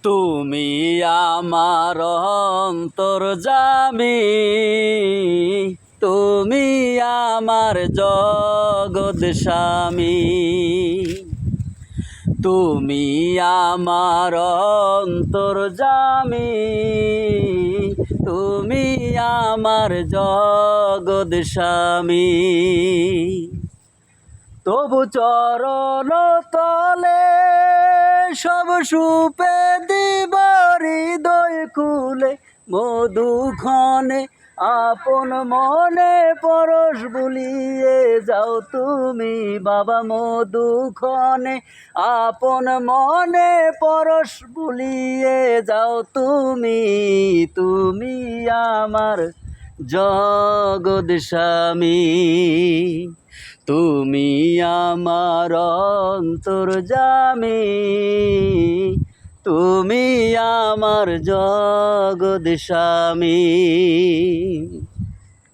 তুমি আমার অন্তর্যামী, তুমি আমার জগৎ স্বামী। তুমি আমার অন্তর্যামী, তুমি আমার জগৎ স্বামী। তবু চরণ তলে সব সুপে দিব হৃদয় খুলে, মধুক্ষণে আপন মনে পরশ বুলিয়ে যাও তুমি বাবা। মধুক্ষণে আপন মনে পরশ বুলিয়ে যাও তুমি। তুমি আমার জগৎ স্বামী, তুমি আমার অন্তর্যামী, তুমি আমার জগৎ স্বামী।